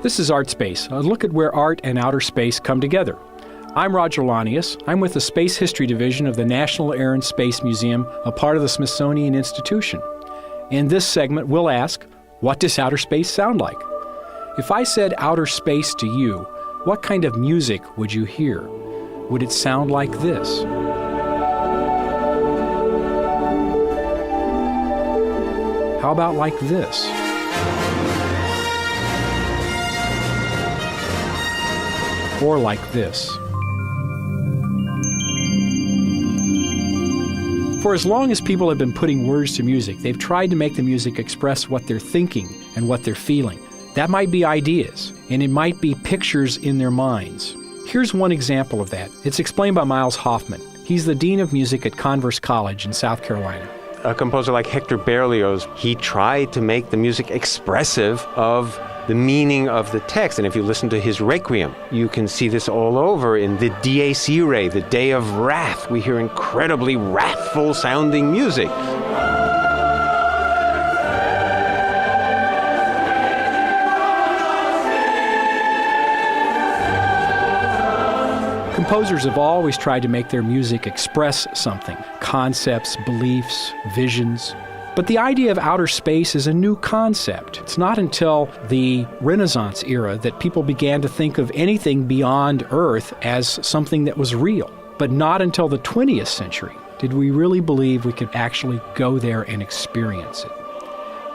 This is Art Space, a look at where art and outer space come together. I'm Roger Launius. I'm with the Space History Division of the National Air and Space Museum, a part of the Smithsonian Institution. In this segment, we'll ask, what does outer space sound like? If I said outer space to you, what kind of music would you hear? Would it sound like this? How about like this? Or like this. For as long as people have been putting words to music, they've tried to make the music express what they're thinking and what they're feeling. That might be ideas, and it might be pictures in their minds. Here's one example of that. It's explained by Miles Hoffman. He's the Dean of Music at Converse College in South Carolina. A composer like Hector Berlioz, he tried to make the music expressive of the meaning of the text. And if you listen to his Requiem, you can see this all over in the Dies Irae, the Day of Wrath. We hear incredibly wrathful sounding music. Composers have always tried to make their music express something, concepts, beliefs, visions. But the idea of outer space is a new concept. It's not until the Renaissance era that people began to think of anything beyond Earth as something that was real. But not until the 20th century did we really believe we could actually go there and experience it.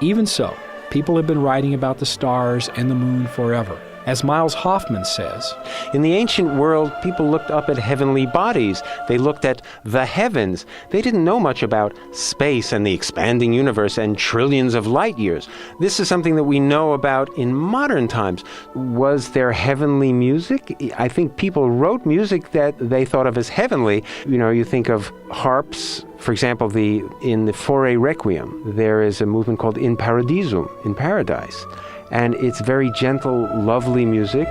Even so, people have been writing about the stars and the moon forever. As Miles Hoffman says, in the ancient world, people looked up at heavenly bodies. They looked at the heavens. They didn't know much about space and the expanding universe and trillions of light years. This is something that we know about in modern times. Was there heavenly music? I think people wrote music that they thought of as heavenly. You know, you think of harps. For example, in the Fauré Requiem, there is a movement called In Paradisum, in paradise. And it's very gentle, lovely music.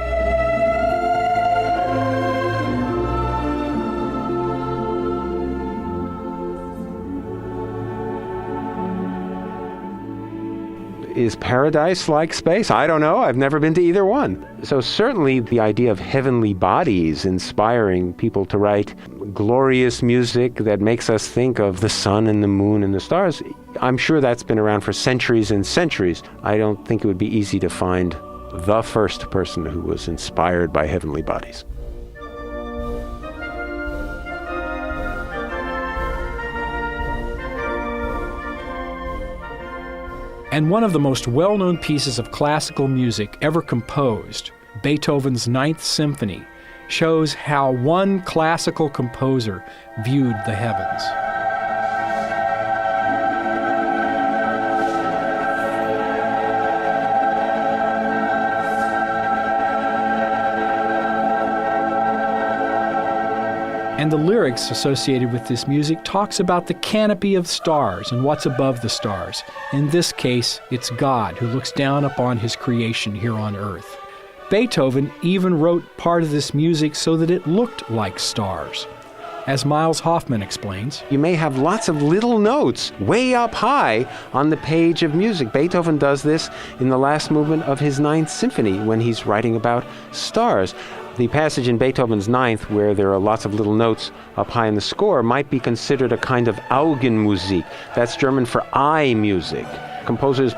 Is paradise like space? I don't know. I've never been to either one. So certainly the idea of heavenly bodies inspiring people to write glorious music that makes us think of the sun and the moon and the stars, I'm sure that's been around for centuries and centuries. I don't think it would be easy to find the first person who was inspired by heavenly bodies. And one of the most well-known pieces of classical music ever composed, Beethoven's Ninth Symphony, shows how one classical composer viewed the heavens. And the lyrics associated with this music talks about the canopy of stars and what's above the stars. In this case, it's God who looks down upon his creation here on earth. Beethoven even wrote part of this music so that it looked like stars. As Miles Hoffman explains, you may have lots of little notes way up high on the page of music. Beethoven does this in the last movement of his Ninth Symphony when he's writing about stars. The passage in Beethoven's Ninth, where there are lots of little notes up high in the score, might be considered a kind of Augenmusik. That's German for eye music. Composers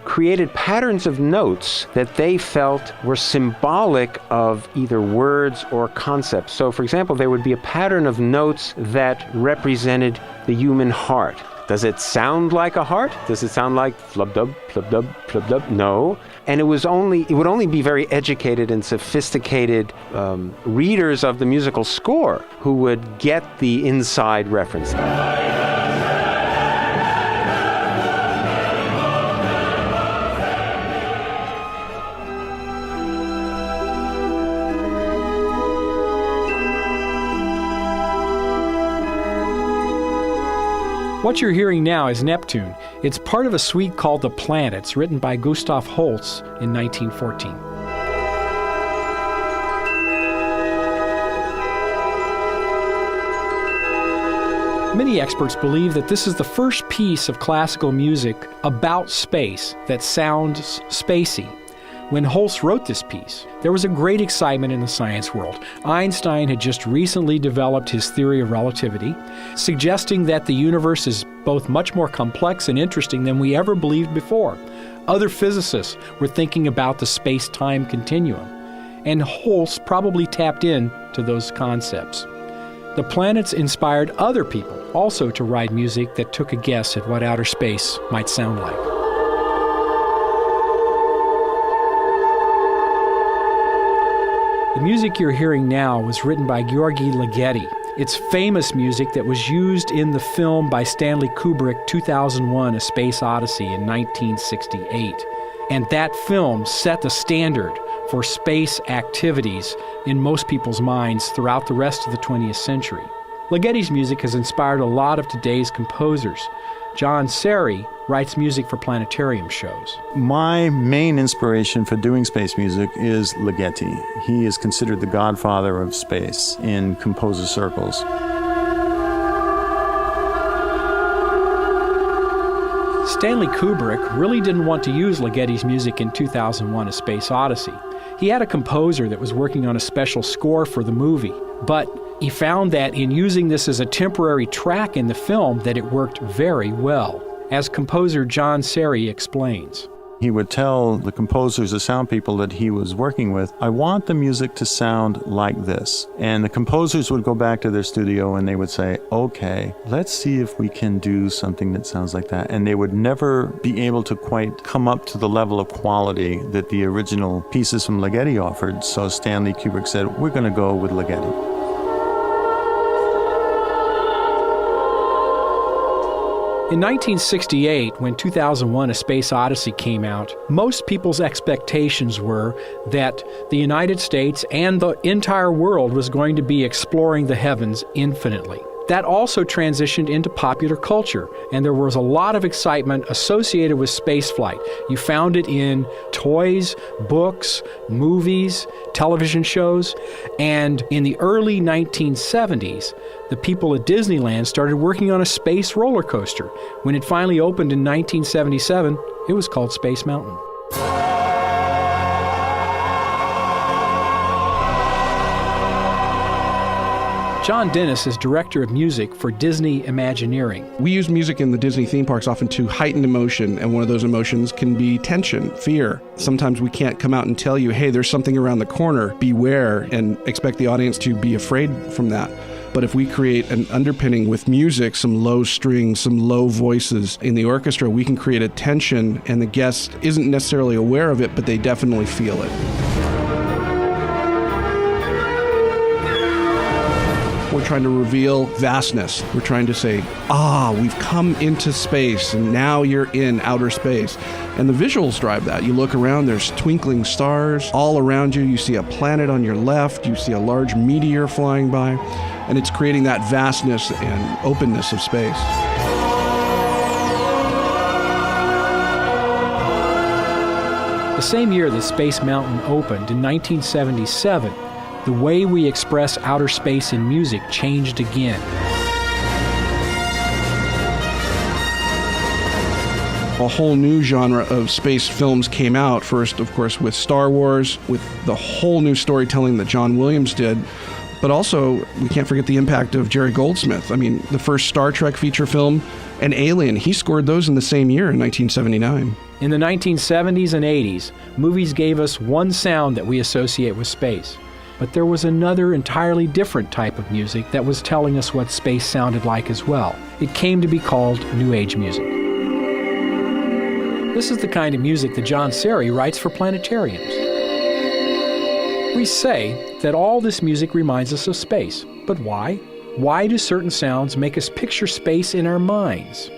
created patterns of notes that they felt were symbolic of either words or concepts. So, for example, there would be a pattern of notes that represented the human heart. Does it sound like a heart? Does it sound like flub-dub, flub-dub, flub-dub? No. And it would only be very educated and sophisticated readers of the musical score who would get the inside reference. What you're hearing now is Neptune. It's part of a suite called The Planets, written by Gustav Holst in 1914. Many experts believe that this is the first piece of classical music about space that sounds spacey. When Holst wrote this piece, there was a great excitement in the science world. Einstein had just recently developed his theory of relativity, suggesting that the universe is both much more complex and interesting than we ever believed before. Other physicists were thinking about the space-time continuum, and Holst probably tapped into those concepts. The planets inspired other people also to write music that took a guess at what outer space might sound like. The music you're hearing now was written by György Ligeti. It's famous music that was used in the film by Stanley Kubrick, 2001: A Space Odyssey in 1968. And that film set the standard for space activities in most people's minds throughout the rest of the 20th century. Ligeti's music has inspired a lot of today's composers. John Serry writes music for planetarium shows. My main inspiration for doing space music is Ligeti. He is considered the godfather of space in composer circles. Stanley Kubrick really didn't want to use Ligeti's music in 2001: A Space Odyssey. He had a composer that was working on a special score for the movie, but he found that in using this as a temporary track in the film that it worked very well, as composer John Serry explains. He would tell the composers, the sound people that he was working with, I want the music to sound like this. And the composers would go back to their studio and they would say, okay, let's see if we can do something that sounds like that. And they would never be able to quite come up to the level of quality that the original pieces from Ligeti offered. So Stanley Kubrick said, we're going to go with Ligeti. In 1968, when 2001: A Space Odyssey came out, most people's expectations were that the United States and the entire world was going to be exploring the heavens infinitely. That also transitioned into popular culture, and there was a lot of excitement associated with spaceflight. You found it in toys, books, movies, television shows, and in the early 1970s, the people at Disneyland started working on a space roller coaster. When it finally opened in 1977, it was called Space Mountain. John Dennis is director of music for Disney Imagineering. We use music in the Disney theme parks often to heighten emotion, and one of those emotions can be tension, fear. Sometimes we can't come out and tell you, hey, there's something around the corner, beware, and expect the audience to be afraid from that. But if we create an underpinning with music, some low strings, some low voices in the orchestra, we can create a tension, and the guest isn't necessarily aware of it, but they definitely feel it. We're trying to reveal vastness. We're trying to say, we've come into space, and now you're in outer space. And the visuals drive that. You look around, there's twinkling stars all around you. You see a planet on your left. You see a large meteor flying by. And it's creating that vastness and openness of space. The same year that Space Mountain opened, in 1977, the way we express outer space in music changed again. A whole new genre of space films came out, first, of course, with Star Wars, with the whole new storytelling that John Williams did. But also, we can't forget the impact of Jerry Goldsmith. I mean, the first Star Trek feature film and Alien, he scored those in the same year in 1979. In the 1970s and 80s, movies gave us one sound that we associate with space. But there was another entirely different type of music that was telling us what space sounded like as well. It came to be called New Age music. This is the kind of music that John Serry writes for planetariums. We say that all this music reminds us of space, but why? Why do certain sounds make us picture space in our minds?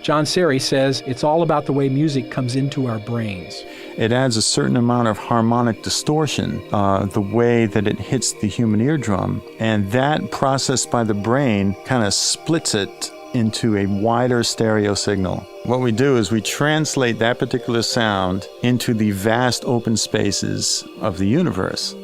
John Serry says it's all about the way music comes into our brains. It adds a certain amount of harmonic distortion, the way that it hits the human eardrum, and that processed by the brain kind of splits it into a wider stereo signal. What we do is we translate that particular sound into the vast open spaces of the universe.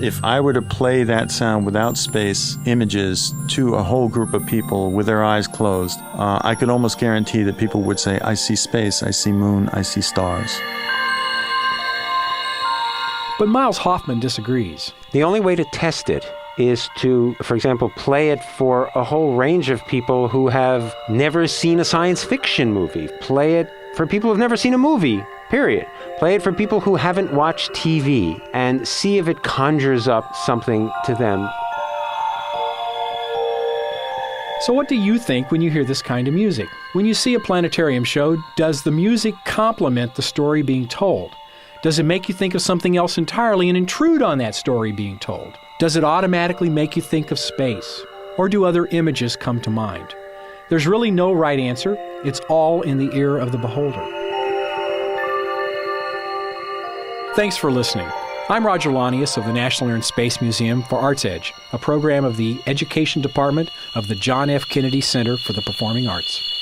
if I were to play that sound without space images to a whole group of people with their eyes closed, I could almost guarantee that people would say, I see space, I see moon, I see stars. But Miles Hoffman disagrees. The only way to test it is to, for example, play it for a whole range of people who have never seen a science fiction movie. Play it for people who've never seen a movie, period. Play it for people who haven't watched TV and see if it conjures up something to them. So what do you think when you hear this kind of music? When you see a planetarium show, does the music complement the story being told? Does it make you think of something else entirely and intrude on that story being told? Does it automatically make you think of space? Or do other images come to mind? There's really no right answer. It's all in the ear of the beholder. Thanks for listening. I'm Roger Launius of the National Air and Space Museum for Arts Edge, a program of the Education Department of the John F. Kennedy Center for the Performing Arts.